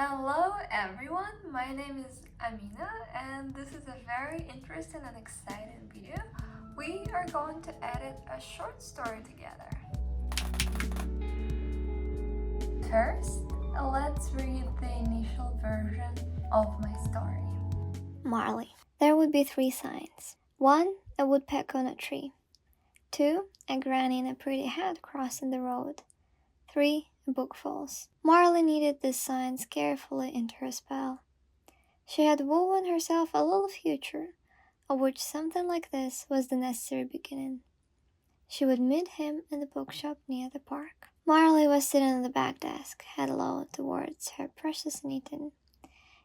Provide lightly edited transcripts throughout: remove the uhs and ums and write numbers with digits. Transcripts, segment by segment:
Hello everyone, my name is Amina and this is a very interesting and exciting video. We are going to edit a short story together. First, let's read the initial version of my story. Marley. There would be 3 signs. 1. A woodpecker on a tree. 2. A granny in a pretty hat crossing the road. 3. A book falls. Marley kneaded these signs carefully into her spell. She had woven herself a little future, of which something like this was the necessary beginning. She would meet him in the bookshop near the park. Marley was sitting on the back desk, head low towards her precious knitting.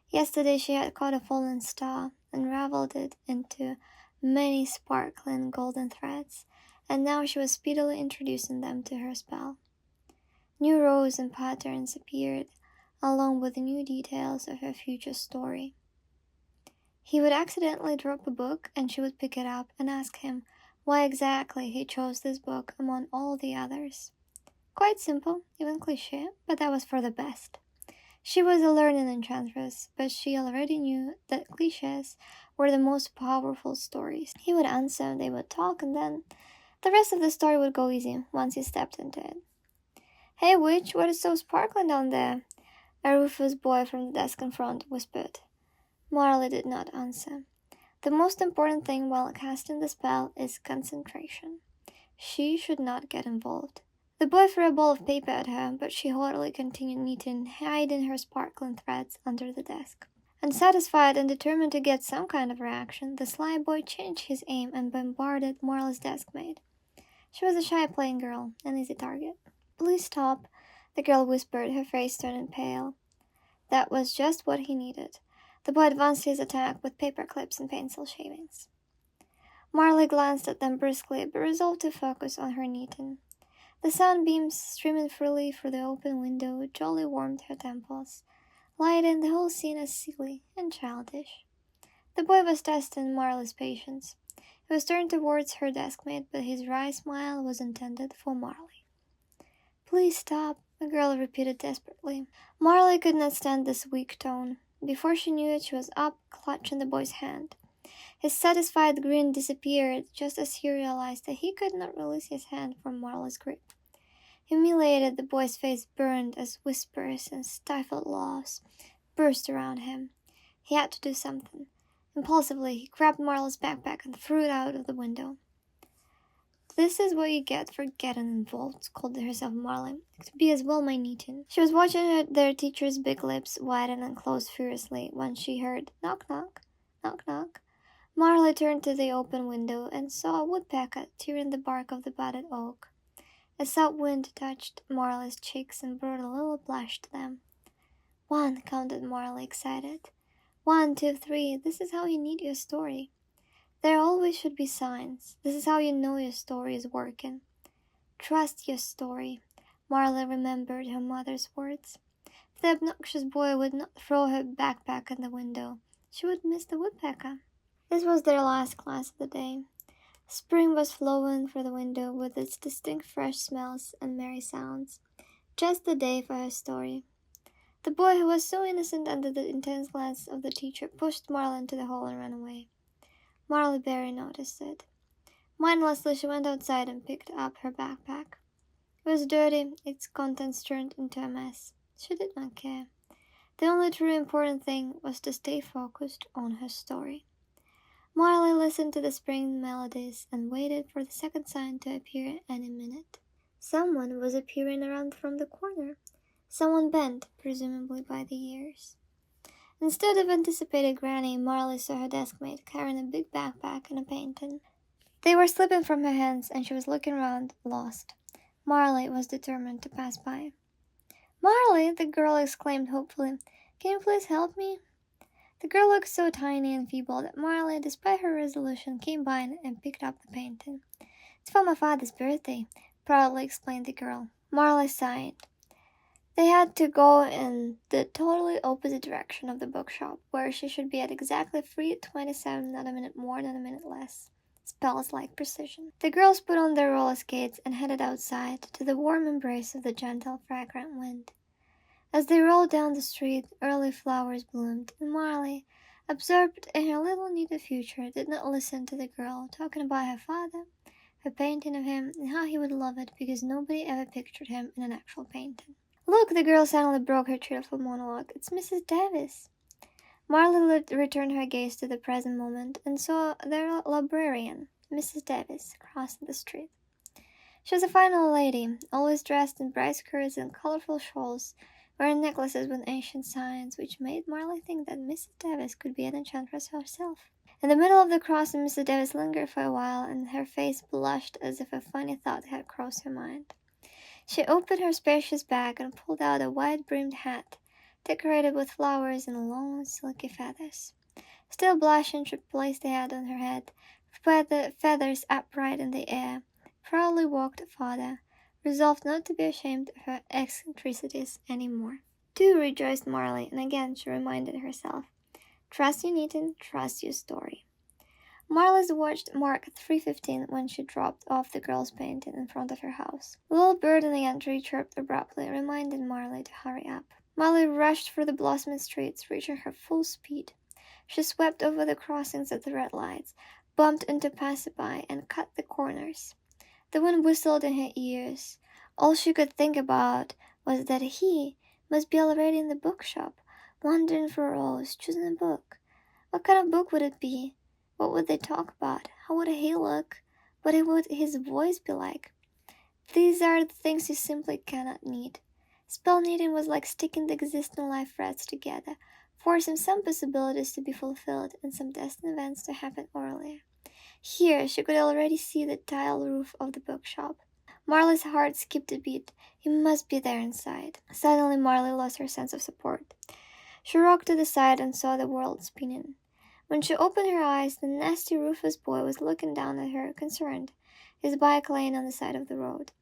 Yesterday she had caught a fallen star, unraveled it into many sparkling golden threads, and now she was speedily introducing them to her spell. New rows and patterns appeared, along with new details of her future story. He would accidentally drop a book, and she would pick it up and ask him why exactly he chose this book among all the others. Quite simple, even cliché, but that was for the best. She was a learning enchantress, but she already knew that clichés were the most powerful stories. He would answer, they would talk, and then the rest of the story would go easy once he stepped into it. "Hey, witch, what is so sparkling down there?" a rufous boy from the desk in front whispered. Marley did not answer. The most important thing while casting the spell is concentration. She should not get involved. The boy threw a ball of paper at her, but she haughtily continued knitting, hiding her sparkling threads under the desk. Unsatisfied and determined to get some kind of reaction, the sly boy changed his aim and bombarded Marley's deskmate. She was a shy plain girl, an easy target. "Please stop," the girl whispered, her face turning pale. That was just what he needed. The boy advanced his attack with paper clips and pencil shavings. Marley glanced at them briskly, but resolved to focus on her knitting. The sunbeams streaming freely through the open window jolly warmed her temples, lighting the whole scene as silly and childish. The boy was testing Marley's patience. He was turned towards her deskmate, but his wry smile was intended for Marley. "Please stop," the girl repeated desperately. Marley could not stand this weak tone. Before she knew it, she was up, clutching the boy's hand. His satisfied grin disappeared just as he realized that he could not release his hand from Marley's grip. Humiliated, the boy's face burned as whispers and stifled laughs burst around him. He had to do something. Impulsively, he grabbed Marley's backpack and threw it out of the window. "This is what you get for getting involved," scolded herself Marley. "To be as well my knitting." She was watching their teacher's big lips widen and close furiously when she heard knock knock, knock knock. Marley turned to the open window and saw a woodpecker tearing the bark of the budded oak. A south wind touched Marley's cheeks and brought a little blush to them. "1," counted Marley, excited. 1, 2, 3. This is how you knit your story. There always should be signs. This is how you know your story is working. Trust your story. Marley remembered her mother's words. If the obnoxious boy would not throw her backpack in the window, she would miss the woodpecker. This was their last class of the day. Spring was flowing through the window with its distinct fresh smells and merry sounds. Just the day for her story. The boy, who was so innocent under the intense glance of the teacher, pushed Marley into the hall and ran away. Marley barely noticed it. Mindlessly, she went outside and picked up her backpack. It was dirty, its contents turned into a mess. She did not care. The only truly important thing was to stay focused on her story. Marley listened to the spring melodies and waited for the second sign to appear any minute. Someone was appearing around from the corner. Someone bent, presumably by the ears. Instead of anticipated Granny, Marley saw her deskmate carrying a big backpack and a painting. They were slipping from her hands, and she was looking around, lost. Marley was determined to pass by. "Marley!" the girl exclaimed hopefully. "Can you please help me?" The girl looked so tiny and feeble that Marley, despite her resolution, came by and picked up the painting. "It's for my father's birthday," proudly explained the girl. Marley sighed. They had to go in the totally opposite direction of the bookshop, where she should be at exactly 3:27, not a minute more, not a minute less. Spells like precision. The girls put on their roller skates and headed outside to the warm embrace of the gentle, fragrant wind. As they rolled down the street, early flowers bloomed, and Marley, absorbed in her little needed future, did not listen to the girl talking about her father, her painting of him, and how he would love it because nobody ever pictured him in an actual painting. Look, the girl suddenly broke her cheerful monologue. It's Mrs. Davis. Marley returned her gaze to the present moment and saw their librarian, Mrs. Davis, crossing the street. She was a fine old lady, always dressed in bright skirts and colorful shawls, wearing necklaces with ancient signs, which made Marley think that Mrs. Davis could be an enchantress herself. In the middle of the crossing, Mrs. Davis lingered for a while, and her face blushed as if a funny thought had crossed her mind. She opened her spacious bag and pulled out a wide-brimmed hat, decorated with flowers and long, silky feathers. Still blushing, she placed the hat on her head, spread the feathers upright in the air, proudly walked farther, resolved not to be ashamed of her eccentricities any more. "Do," rejoiced Marley, and again she reminded herself, "Trust your knitting, trust your story." Marley's watch marked 3:15 when she dropped off the girl's painting in front of her house. A little bird in the entry chirped abruptly, reminding Marley to hurry up. Marley rushed through the blossoming streets, reaching her full speed. She swept over the crossings at the red lights, bumped into passerby, and cut the corners. The wind whistled in her ears. All she could think about was that he must be already in the bookshop, wandering through rows, choosing a book. What kind of book would it be? What would they talk about? How would he look? What would his voice be like? These are the things you simply cannot need. Spell knitting was like sticking the existing life threads together, forcing some possibilities to be fulfilled and some destined events to happen earlier. Here she could already see the tile roof of the bookshop. Marley's heart skipped a beat. He must be there inside. Suddenly Marley lost her sense of support. She rocked to the side and saw the world spinning. When she opened her eyes, the nasty Rufus boy was looking down at her, concerned, his bike laying on the side of the road.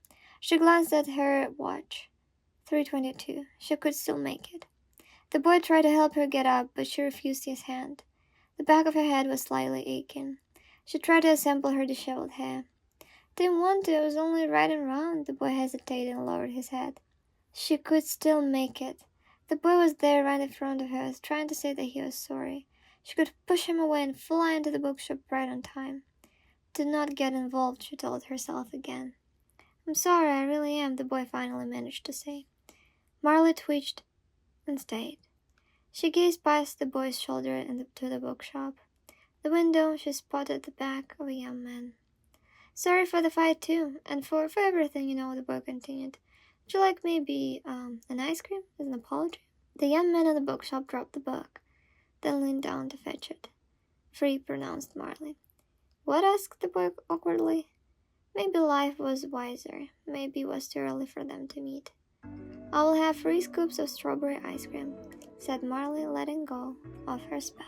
She glanced at her watch. 3:22. She could still make it. The boy tried to help her get up, but she refused his hand. The back of her head was slightly aching. She tried to assemble her disheveled hair. "Didn't want to, I was only riding round." The boy hesitated and lowered his head. She could still make it. The boy was there right in front of her, trying to say that he was sorry. She could push him away and fly into the bookshop right on time. "Do not get involved," she told herself again. "I'm sorry, I really am," the boy finally managed to say. Marley twitched and stayed. She gazed past the boy's shoulder to the bookshop. The window, she spotted the back of a young man. "Sorry for the fight too, and for everything, the boy continued. "Would you like maybe an ice cream as an apology?" The young man in the bookshop dropped the book, then leaned down to fetch it. "Free," pronounced Marley. "What?" asked the boy awkwardly. Maybe life was wiser. Maybe it was too early for them to meet. "I will have 3 scoops of strawberry ice cream," said Marley, letting go of her spell.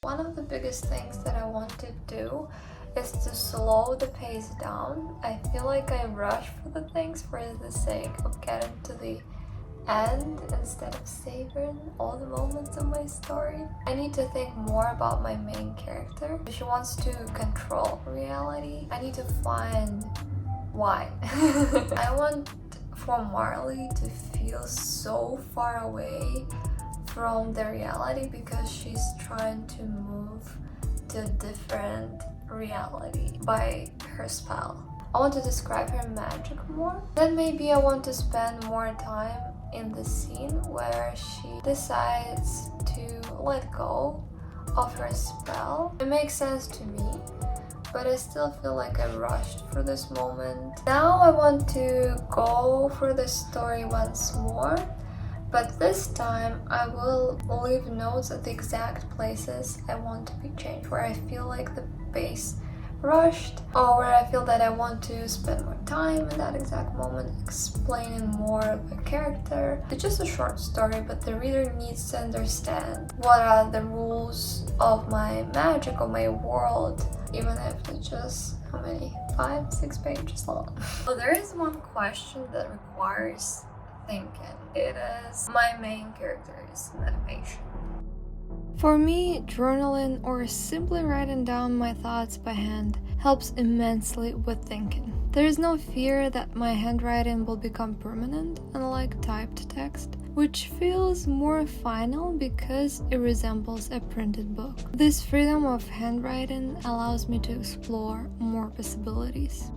One of the biggest things that I want to do is to slow the pace down. I feel like I rush for the things for the sake of getting to the end instead of savoring all the moments of my story. I need to think more about my main character. If she wants to control reality, I need to find why. I want for Marley to feel so far away from the reality because she's trying to move to a different reality by her spell. I want to describe her magic more. Then maybe I want to spend more time in the scene where she decides to let go of her spell. It makes sense to me, but I still feel like I rushed for this moment. Now I want to go for the story once more, but this time I will leave notes at the exact places I want to be changed, where I feel like the pace rushed, or where I feel that I want to spend more time in that exact moment explaining more of a character. It's just a short story, but the reader needs to understand what are the rules of my magic, of my world, even if it's just, how many? 5-6 pages long. So there is one question that requires thinking. It is my main character's motivation. For me, journaling or simply writing down my thoughts by hand helps immensely with thinking. There is no fear that my handwriting will become permanent, unlike typed text, which feels more final because it resembles a printed book. This freedom of handwriting allows me to explore more possibilities.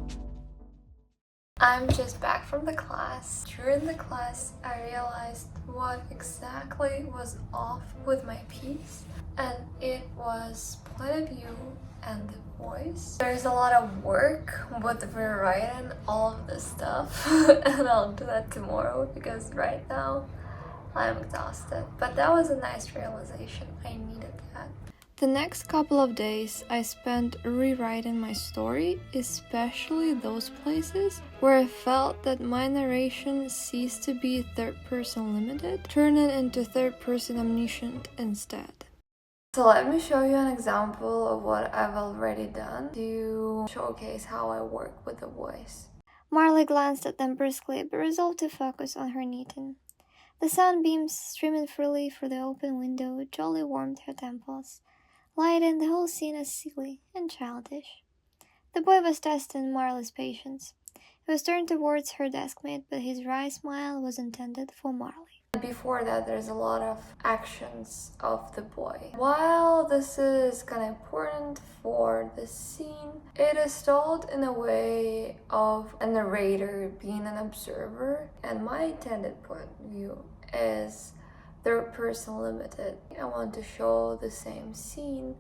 I'm just back from the class. During the class, I realized what exactly was off with my piece, and it was point of view and the voice. There's a lot of work with rewriting all of this stuff, and I'll do that tomorrow because right now I'm exhausted. But that was a nice realization. I needed that. The next couple of days I spent rewriting my story, especially those places where I felt that my narration ceased to be third-person limited, turning into third-person omniscient instead. So let me show you an example of what I've already done to showcase how I work with the voice. Marley glanced at them briskly, but resolved to focus on her knitting. The sunbeams streaming freely through the open window jolly warmed her temples, lighting the whole scene as silly and childish. The boy was testing Marley's patience. He was turned towards her deskmate, but his wry smile was intended for Marley. Before that, there's a lot of actions of the boy. While this is kind of important for the scene, it is told in a way of a narrator being an observer, and my intended point of view is third person limited. I want to show the same scene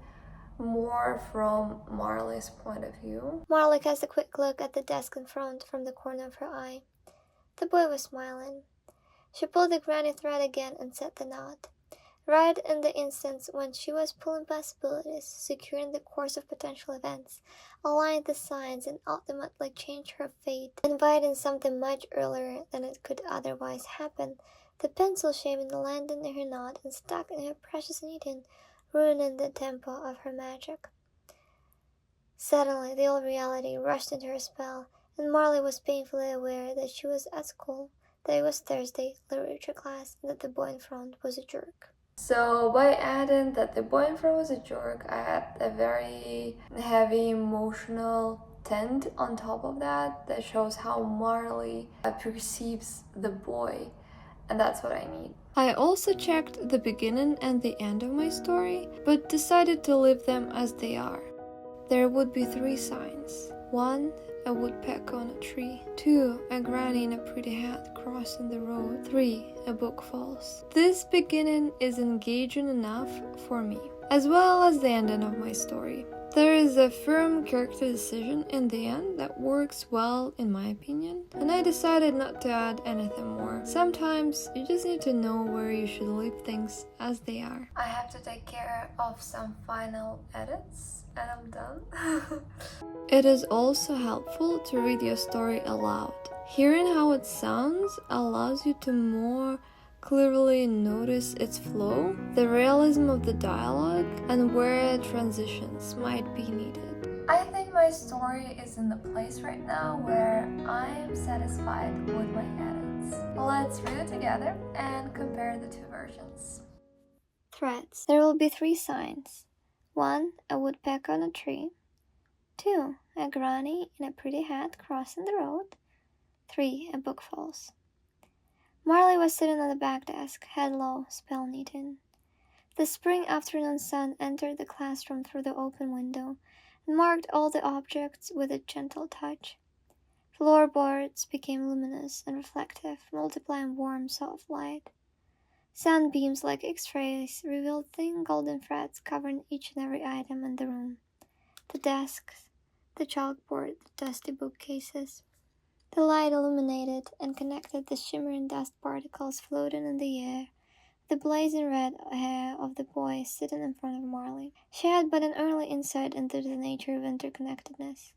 more from Marley's point of view. Marley cast a quick look at the desk in front from the corner of her eye. The boy was smiling. She pulled the granny thread again and set the knot. Right in the instant when she was pulling possibilities, securing the course of potential events, aligned the signs, and ultimately changed her fate, inviting something much earlier than it could otherwise happen, the pencil shaving landed in her knot and stuck in her precious knitting, ruining the tempo of her magic. Suddenly, the old reality rushed into her spell, and Marley was painfully aware that she was at school, that it was Thursday, literature class, and that the boy in front was a jerk. So by adding that the boy in front was a jerk, I had a very heavy emotional tint on top of that shows how Marley perceives the boy, and that's what I need. I also checked the beginning and the end of my story, but decided to leave them as they are. There would be 3 signs. 1, a woodpecker on a tree. 2, a granny in a pretty hat crossing the road. 3, a book falls. This beginning is engaging enough for me, as well as the ending of my story. There is a firm character decision in the end that works well in my opinion, and I decided not to add anything more. Sometimes you just need to know where you should leave things as they are. I have to take care of some final edits and I'm done. It is also helpful to read your story aloud. Hearing how it sounds allows you to more clearly notice its flow, the realism of the dialogue, and where transitions might be needed. I think my story is in the place right now where I am satisfied with my edits. Let's read it together and compare the 2 versions. Threads. There will be 3 signs. 1, a woodpecker on a tree. 2, a granny in a pretty hat crossing the road. 3, a book falls. Marley was sitting on the back desk, head low, spell knitting. The spring afternoon sun entered the classroom through the open window and marked all the objects with a gentle touch. Floorboards became luminous and reflective, multiplying warm, soft light. Sunbeams like X-rays revealed thin golden threads covering each and every item in the room. The desks, the chalkboard, the dusty bookcases. The light illuminated and connected the shimmering dust particles floating in the air, the blazing red hair of the boy sitting in front of Marley. She had but an early insight into the nature of interconnectedness.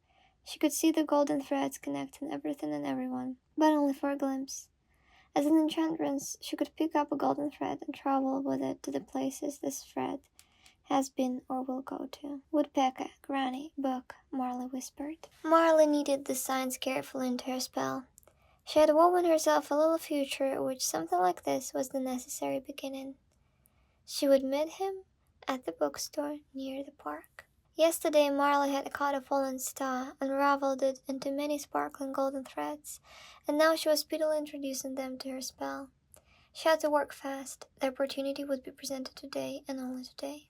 She could see the golden threads connecting everything and everyone, but only for a glimpse. As an enchantress, she could pick up a golden thread and travel with it to the places this thread has been or will go to. Woodpecker, granny, book, Marley whispered. Marley kneaded the signs carefully into her spell. She had woven herself a little future in which something like this was the necessary beginning. She would meet him at the bookstore near the park. Yesterday Marley had caught a fallen star, unraveled it into many sparkling golden threads, and now she was speedily introducing them to her spell. She had to work fast. The opportunity would be presented today, and only today.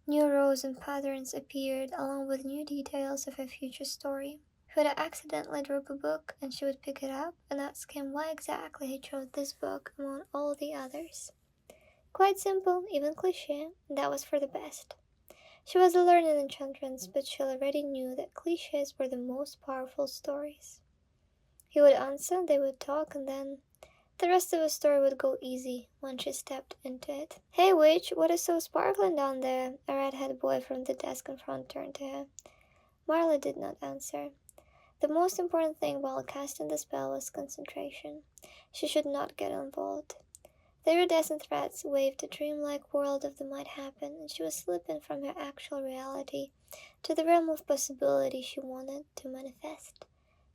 New rows and patterns appeared, along with new details of her future story. He would accidentally drop a book, and she would pick it up and ask him why exactly he chose this book among all the others. Quite simple, even cliché, and that was for the best. She was a learned enchantress, but she already knew that clichés were the most powerful stories. He would answer, they would talk, and then the rest of the story would go easy once she stepped into it. "Hey witch, what is so sparkling down there?" A red-haired boy from the desk in front turned to her. Marley did not answer. The most important thing while casting the spell was concentration. She should not get involved. The iridescent threads waved a dreamlike world of the might happen, and she was slipping from her actual reality to the realm of possibility she wanted to manifest.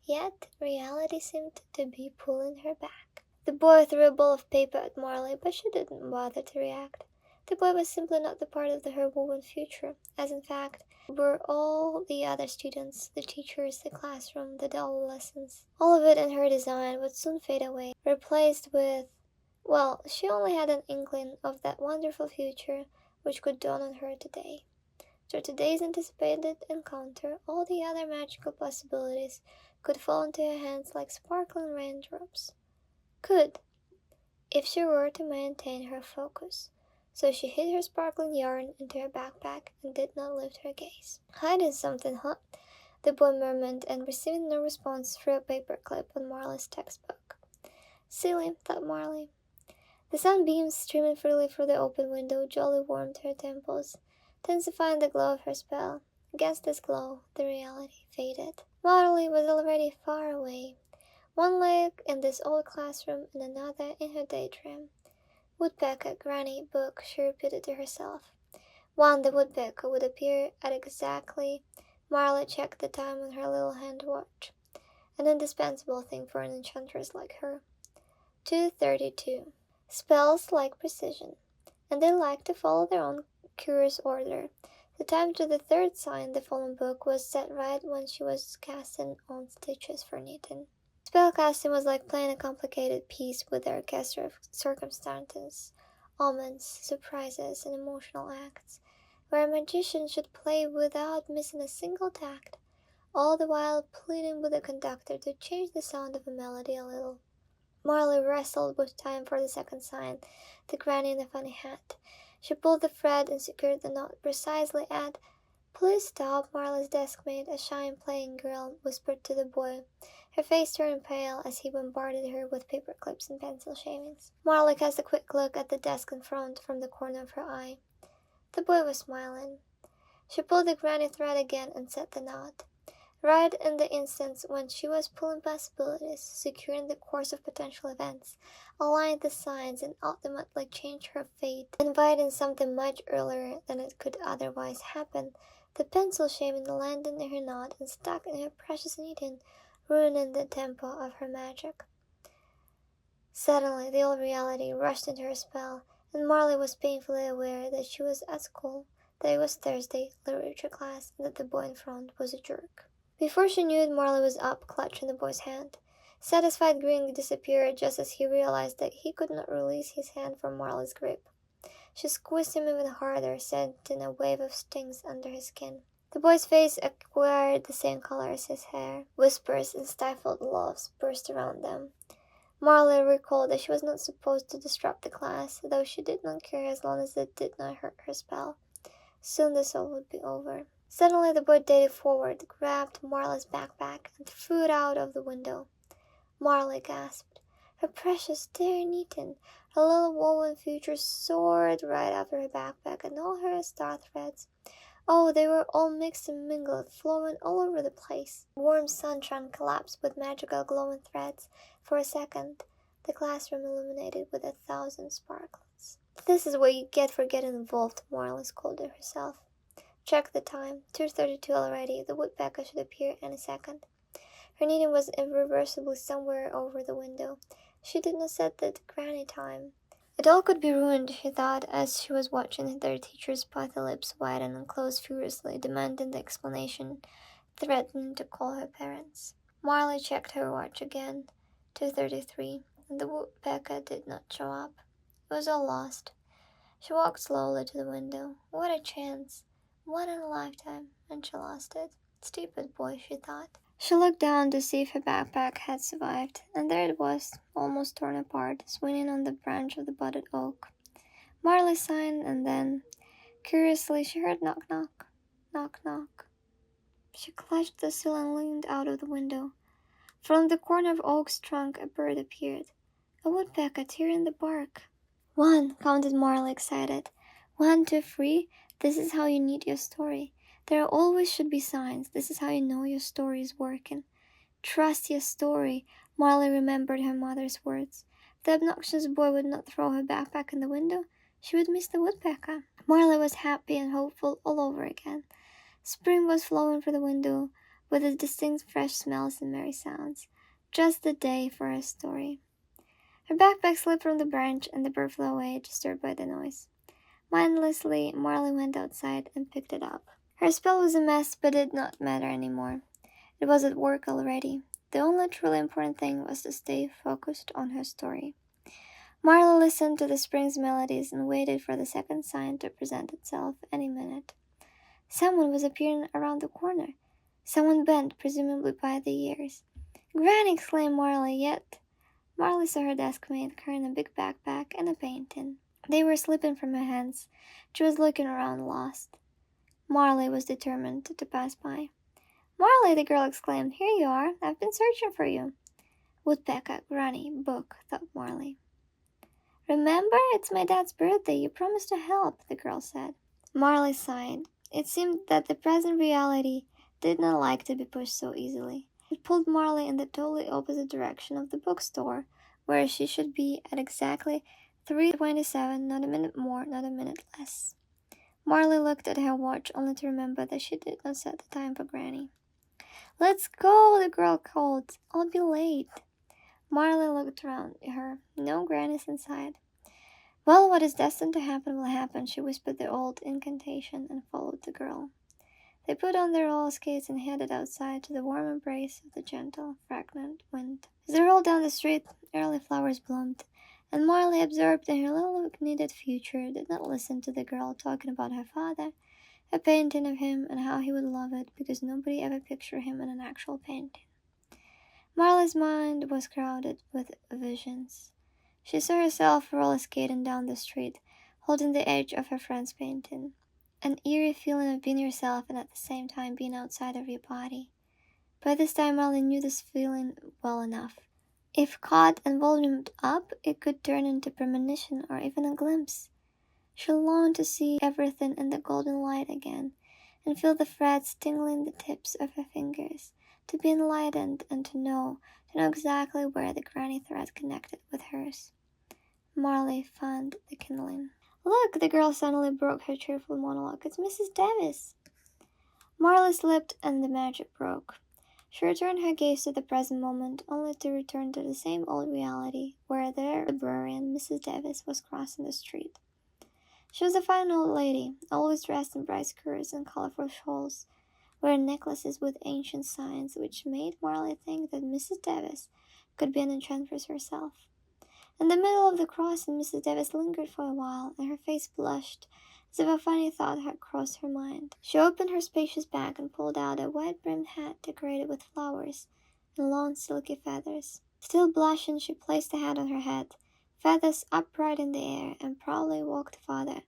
Yet reality seemed to be pulling her back. The boy threw a ball of paper at Marley, but she didn't bother to react. The boy was simply not the part of her woven future, as in fact were all the other students, the teachers, the classroom, the dull lessons. All of it in her design would soon fade away, replaced with, well, she only had an inkling of that wonderful future which could dawn on her today. Through today's anticipated encounter, all the other magical possibilities could fall into her hands like sparkling raindrops. Could, if she were to maintain her focus. So she hid her sparkling yarn into her backpack and did not lift her gaze. "Hiding something, huh?" the boy murmured, and receiving no response, threw a paper clip on Marley's textbook. Silly, thought Marley. The sunbeams streaming freely through the open window jolly warmed her temples, intensifying the glow of her spell. Against this glow, the reality faded. Marley was already far away, one leg in this old classroom and another in her daydream. "Woodpecker, granny, book," she repeated to herself. One, the woodpecker would appear at exactly. Marley checked the time on her little hand watch, an indispensable thing for an enchantress like her. 2:32. Spells like precision, and they like to follow their own curious order. The time to the third sign, the fallen book, was set right when she was casting on stitches for knitting. Spellcasting was like playing a complicated piece with the orchestra of circumstances, omens, surprises, and emotional acts, where a magician should play without missing a single tact, all the while pleading with the conductor to change the sound of a melody a little. Marley wrestled with time for the second sign, the granny in the funny hat. She pulled the thread and secured the knot precisely at— "Please stop," Marley's deskmate, a shy and playing girl, whispered to the boy. Her face turned pale as he bombarded her with paper clips and pencil shavings. Marley cast a quick look at the desk in front from the corner of her eye. The boy was smiling. She pulled the granny thread again and set the knot. Right in the instant when she was pulling possibilities, securing the course of potential events, aligned the signs, and ultimately changed her fate, inviting something much earlier than it could otherwise happen, the pencil shaving landed in her knot and stuck in her precious knitting, ruining the tempo of her magic. Suddenly, the old reality rushed into her spell, and Marley was painfully aware that she was at school, that it was Thursday, literature class, and that the boy in front was a jerk. Before she knew it, Marley was up, clutching the boy's hand. Satisfied grin disappeared just as he realized that he could not release his hand from Marley's grip. She squeezed him even harder, sending a wave of stings under his skin. The boy's face acquired the same color as his hair. Whispers and stifled laughs burst around them. Marley recalled that she was not supposed to disrupt the class, though she did not care as long as it did not hurt her spell. Soon this all would be over. Suddenly the boy darted forward, grabbed Marley's backpack, and threw it out of the window. Marley gasped. Her precious dear knitting, her little woven future soared right after her backpack and all her star threads. Oh, they were all mixed and mingled, flowing all over the place. Warm sunshine collapsed with magical glowing threads. For a second, the classroom illuminated with 1,000 sparkles. "This is what you get for getting involved," Marley scolded herself. Check the time. 2:32 already. The woodpecker should appear any second. Her knitting was irreversibly somewhere over the window. She did not set the granny time. It all could be ruined, she thought, as she was watching their teacher's puffy lips widen and close furiously, demanding the explanation, threatening to call her parents. Marley checked her watch again, 2:33, and the woodpecker did not show up. It was all lost. She walked slowly to the window. What a chance! One in a lifetime, and she lost it. Stupid boy, she thought. She looked down to see if her backpack had survived, and there it was, almost torn apart, swinging on the branch of the budded oak. Marley sighed, and then, curiously, she heard knock knock, knock knock. She clutched the sill and leaned out of the window. From the corner of Oak's trunk a bird appeared, a woodpecker tearing the bark. "One," counted Marley, excited. "1, 2, 3. This is how you need your story. There always should be signs. This is how you know your story is working. Trust your story." Marley remembered her mother's words. If the obnoxious boy would not throw her backpack in the window, she would miss the woodpecker. Marley was happy and hopeful all over again. Spring was flowing through the window with its distinct fresh smells and merry sounds. Just the day for her story. Her backpack slipped from the branch and the bird flew away, disturbed by the noise. Mindlessly, Marley went outside and picked it up. Her spell was a mess, but it did not matter anymore. It was at work already. The only truly important thing was to stay focused on her story. Marley listened to the spring's melodies and waited for the second sign to present itself any minute. Someone was appearing around the corner. Someone bent, presumably by the ears. "Granny!" exclaimed Marley, yet Marley saw her deskmate carrying a big backpack and a painting. They were slipping from her hands. She was looking around, lost. Marley was determined to pass by. "Marley!" the girl exclaimed. "Here you are. I've been searching for you." "Woodpecker, Granny, book," thought Marley. "Remember, it's my dad's birthday. You promised to help," the girl said. Marley sighed. It seemed that the present reality did not like to be pushed so easily. It pulled Marley in the totally opposite direction of the bookstore, where she should be at exactly 3:27, not a minute more, not a minute less. Marley looked at her watch only to remember that she did not set the time for Granny. "Let's go," the girl called. "I'll be late." Marley looked around her. No grannies in sight. "Well, what is destined to happen will happen," she whispered the old incantation and followed the girl. They put on their roller skates and headed outside to the warm embrace of the gentle, fragrant wind. As they rolled down the street, early flowers bloomed, and Marley, absorbed in her little knitted future, did not listen to the girl talking about her father, a painting of him, and how he would love it, because nobody ever pictured him in an actual painting. Marley's mind was crowded with visions. She saw herself roller skating down the street, holding the edge of her friend's painting. An eerie feeling of being yourself and at the same time being outside of your body. By this time, Marley knew this feeling well enough. If caught and volumed up, it could turn into premonition or even a glimpse. She longed to see everything in the golden light again, and feel the threads tingling the tips of her fingers, to be enlightened and to know exactly where the granny thread connected with hers. Marley found the kindling. "Look," the girl suddenly broke her cheerful monologue. "It's Mrs. Davis." Marley slipped and the magic broke. She returned her gaze to the present moment, only to return to the same old reality, where their librarian, Mrs. Davis, was crossing the street. She was a fine old lady, always dressed in bright skirts and colorful shawls, wearing necklaces with ancient signs, which made Marley think that Mrs. Davis could be an enchantress herself. In the middle of the crossing, Mrs. Davis lingered for a while, and her face blushed, as if a funny thought had crossed her mind. She opened her spacious bag and pulled out a wide-brimmed hat decorated with flowers and long silky feathers. Still blushing, she placed the hat on her head, feathers upright in the air, and proudly walked farther,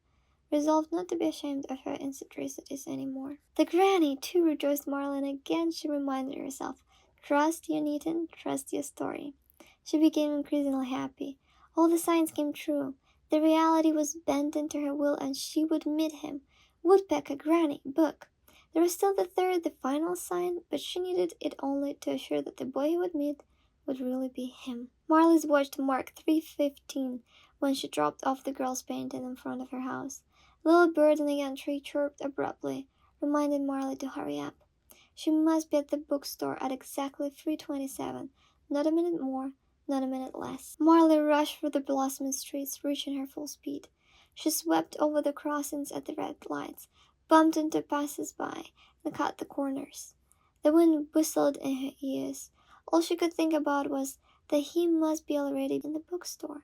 resolved not to be ashamed of her eccentricities any more. The granny, too, rejoiced Marley, and again she reminded herself, trust your knitting, trust your story. She became increasingly happy. All the signs came true. The reality was bent into her will, and she would meet him. Woodpecker, Granny, book. There was still the third, the final sign, but she needed it only to assure that the boy he would meet would really be him. Marley's watch marked 3:15 when she dropped off the girl's painting in front of her house. A little bird in the young tree chirped abruptly, reminding Marley to hurry up. She must be at the bookstore at exactly 3:27, not a minute more, not a minute less. Marley rushed through the blossoming streets, reaching her full speed. She swept over the crossings at the red lights, bumped into passers-by, and cut the corners. The wind whistled in her ears. All she could think about was that he must be already in the bookstore,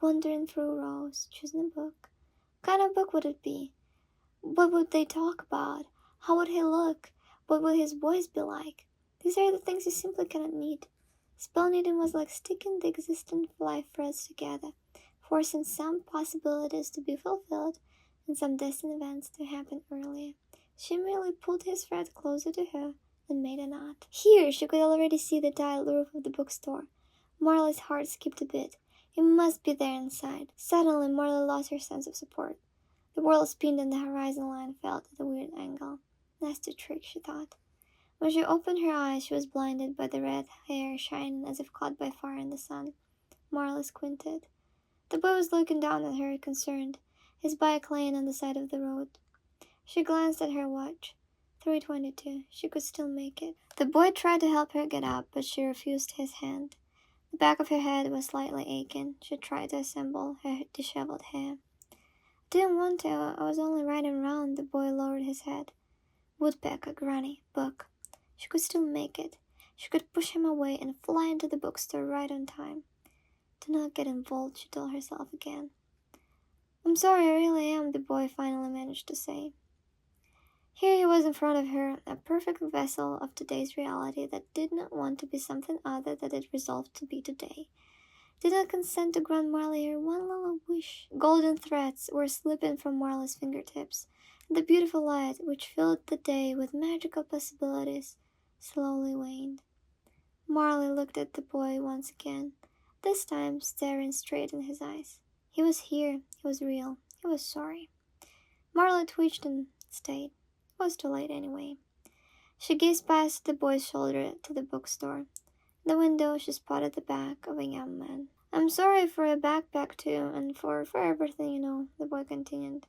wandering through rows, choosing a book. What kind of book would it be? What would they talk about? How would he look? What would his voice be like? These are the things you simply cannot need. Spell knitting was like sticking the existing life threads together, forcing some possibilities to be fulfilled and some destined events to happen earlier. She merely pulled his thread closer to her and made a knot. Here she could already see the tiled roof of the bookstore. Marley's heart skipped a bit. It must be there inside. Suddenly Marley lost her sense of support. The world spinned and the horizon line felt at a weird angle. Nasty trick, she thought. When she opened her eyes, she was blinded by the red hair shining as if caught by fire in the sun. Marley squinted. The boy was looking down at her, concerned, his bike laying on the side of the road. She glanced at her watch. 3:22. She could still make it. The boy tried to help her get up, but she refused his hand. The back of her head was slightly aching. She tried to assemble her disheveled hair. I didn't want to. I was only riding around. The boy lowered his head. Woodpecker, granny, book. She could still make it. She could push him away and fly into the bookstore right on time. Do not get involved, she told herself again. I'm sorry, I really am, the boy finally managed to say. Here he was in front of her, a perfect vessel of today's reality that did not want to be something other than it resolved to be today. Did not consent to grant Marley her one little wish. Golden threads were slipping from Marley's fingertips, and the beautiful light, which filled the day with magical possibilities, slowly waned. Marley looked at the boy once again, this time staring straight in his eyes. He was here, he was real, he was sorry. Marley twitched and stayed. It was too late anyway. She gazed past the boy's shoulder to the bookstore. In the window, she spotted the back of a young man. I'm sorry for your backpack too, and for everything, the boy continued.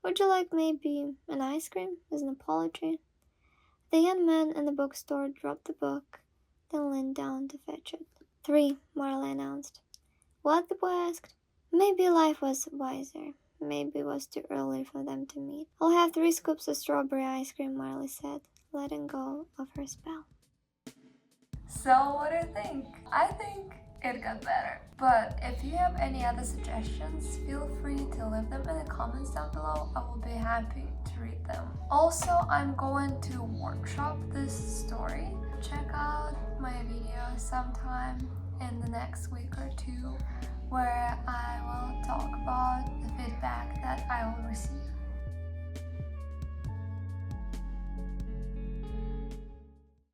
Would you like maybe an ice cream as an apology? The young man in the bookstore dropped the book, then leaned down to fetch it. 3, Marley announced. What? The boy asked. Maybe life was wiser. Maybe it was too early for them to meet. I'll have 3 scoops of strawberry ice cream, Marley said, letting go of her spell. So what do you think? I think it got better. But if you have any other suggestions, feel free to leave them in the comments down below. I will be happy to read them. Also, I'm going to workshop this story. Check out my video sometime in the next week or 2 where I will talk about the feedback that I will receive.